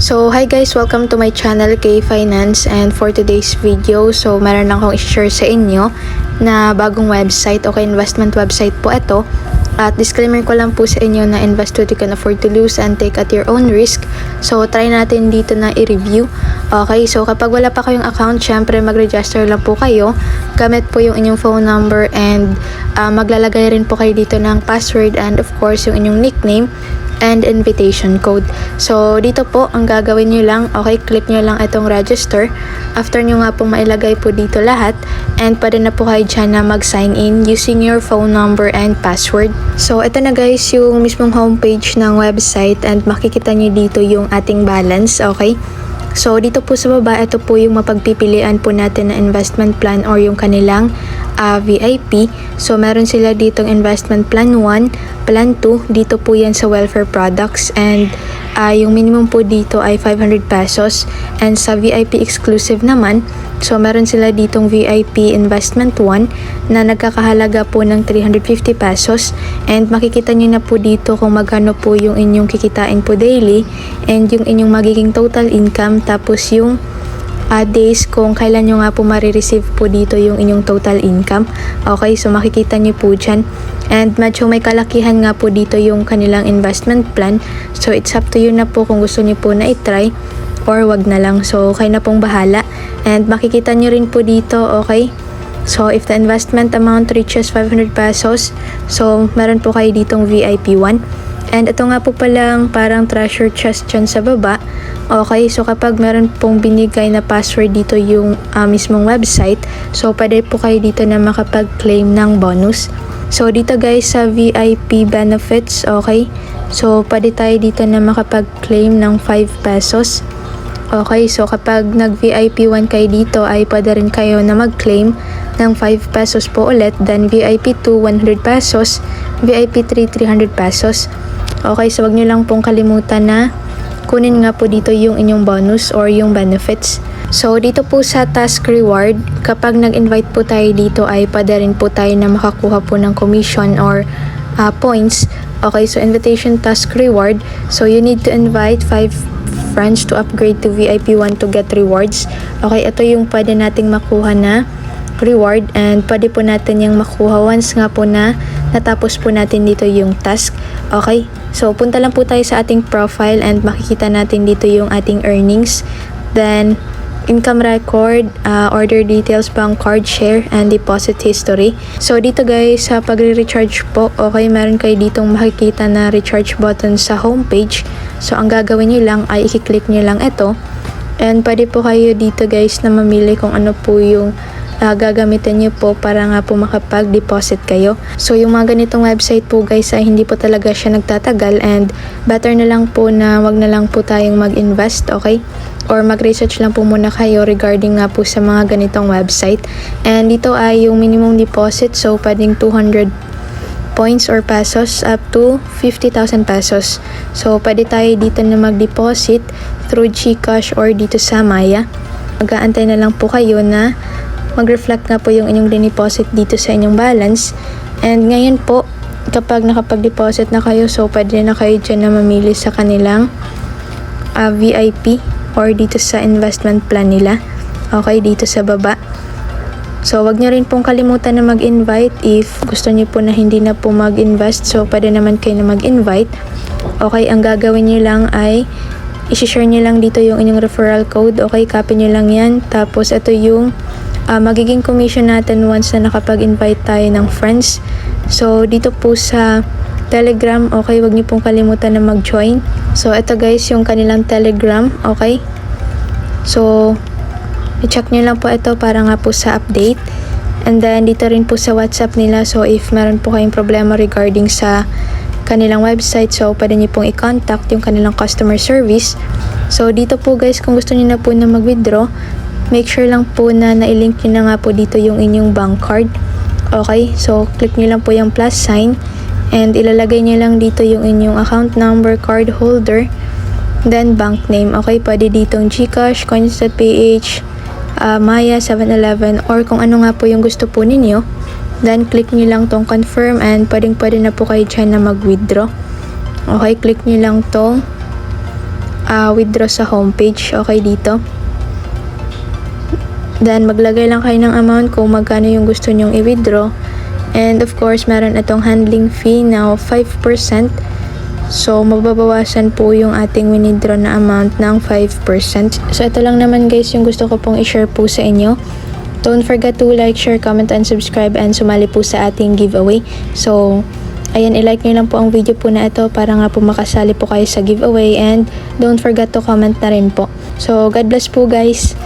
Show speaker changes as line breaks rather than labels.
So, hi guys! Welcome to my channel, K Finance. And for today's video, so meron lang akong i-share sa inyo na bagong website. Okay, investment website po ito. At disclaimer ko lang po sa inyo na invest what you can afford to lose and take at your own risk. So, try natin dito na i-review. Okay, so kapag wala pa kayong account, syempre mag-register lang po kayo. Gamit po yung inyong phone number and maglalagay rin po kayo dito ng password and of course yung inyong nickname and invitation code. So, dito po, ang gagawin nyo lang, okay, click nyo lang itong register. After nyo nga pong mailagay po dito lahat, and pwede na po kayo dyan na mag-sign in using your phone number and password. So, ito na guys, yung mismong homepage ng website and makikita nyo dito yung ating balance, okay? So, dito po sa baba, ito po yung mapagpipilian po natin na investment plan or yung kanilang VIP. So, meron sila ditong investment plan 1, plan 2. Dito po yan sa welfare products and yung minimum po dito ay 500 pesos. And sa VIP exclusive naman, so meron sila ditong VIP investment 1 na nagkakahalaga po ng 350 pesos. And makikita nyo na po dito kung magkano po yung inyong kikitain po daily and yung inyong magiging total income, tapos yung days kung kailan nyo nga po marireceive po dito yung inyong total income. Okay, so makikita nyo po dyan. And medyo may kalakihan nga po dito yung kanilang investment plan. So it's up to you na po kung gusto nyo po na itry or wag na lang. So kayo na pong bahala. And makikita nyo rin po dito, okay? So if the investment amount reaches 500 pesos, so meron po kayo ditong VIP 1. And ito nga po palang parang treasure chest dyan sa baba. Okay, so kapag meron pong binigay na password dito yung mismong website, so pwede po kayo dito na makapag-claim ng bonus. So dito guys sa VIP benefits, okay, so pwede tayo dito na makapag-claim ng 5 pesos. Okay, so kapag nag-VIP 1 kayo dito ay pwede rin kayo na mag-claim ng 5 pesos po ulit. Then VIP 2, 100 pesos. VIP 3, 300 pesos. Okay, so wag nyo lang pong kalimutan na kunin nga po dito yung inyong bonus or yung benefits. So, dito po sa task reward, kapag nag-invite po tayo dito ay pwede rin po tayo na makakuha po ng commission or points. Okay, so invitation task reward. So, you need to invite 5 friends to upgrade to VIP 1 to get rewards. Okay, ito yung pwede nating makuha na reward and pwede po natin yung makuha once nga po na natapos po natin dito yung task. Okay, so punta lang po tayo sa ating profile and makikita natin dito yung ating earnings, then income record, order details, bank card, share, and deposit history. So dito guys, sa pagre-recharge po, okay, meron kayo ditong makikita na recharge button sa homepage. So ang gagawin nyo lang ay i-click nyo lang ito and pwede po kayo dito guys na mamili kung ano po yung gagamitin nyo po para nga po makapag-deposit kayo. So yung mga ganitong website po guys ay hindi po talaga siya nagtatagal and better na lang po na wag na lang po tayong mag-invest, okay? Or mag-research lang po muna kayo regarding nga po sa mga ganitong website. And dito ay yung minimum deposit, so pwedeng 200 points or pesos up to 50,000 pesos. So pwede tayo dito na mag-deposit through GCash or dito sa Maya. Mag-aantay na lang po kayo na mag-reflect nga po yung inyong deposit dito sa inyong balance. And ngayon po, kapag nakapag-deposit na kayo, so pwede na kayo dyan na mamili sa kanilang VIP or dito sa investment plan nila. Okay, dito sa baba. So, wag nyo rin pong kalimutan na mag-invite if gusto nyo po na hindi na po mag-invest. So, pwede naman kayo na mag-invite. Okay, ang gagawin nyo lang ay i-share nyo lang dito yung inyong referral code. Okay, copy nyo lang yan. Tapos, ito yung magiging commission natin once na nakapag-invite tayo ng friends. So, dito po sa Telegram, okay, wag niyo pong kalimutan na mag-join. So, ito guys, yung kanilang Telegram, okay. So, i-check nyo lang po ito para nga po sa update. And then, dito rin po sa WhatsApp nila. So, if meron po kayong problema regarding sa kanilang website, so, pwede nyo pong i-contact yung kanilang customer service. So, dito po guys, kung gusto nyo na po na mag-withdraw, make sure lang po na nailink nyo na nga po dito yung inyong bank card. Okay, so click nyo lang po yung plus sign and ilalagay nyo lang dito yung inyong account number, card holder, then bank name. Okay, pwede ditong GCash, Coins.ph, Maya, 7-Eleven, or kung ano nga po yung gusto po ninyo. Then click nyo lang tong confirm and pwede na po kayo dyan na mag-withdraw. Okay, click nyo lang tong withdraw sa homepage. Okay, dito. Then, maglagay lang kayo ng amount kung magkano yung gusto nyong i-withdraw. And of course, meron itong handling fee na 5%. So, mababawasan po yung ating winidraw na amount ng 5%. So, ito lang naman guys yung gusto ko pong i-share po sa inyo. Don't forget to like, share, comment, and subscribe and sumali po sa ating giveaway. So, ayan, i-like nyo lang po ang video po na ito para nga po makasali po kayo sa giveaway. And don't forget to comment na rin po. So, God bless po guys!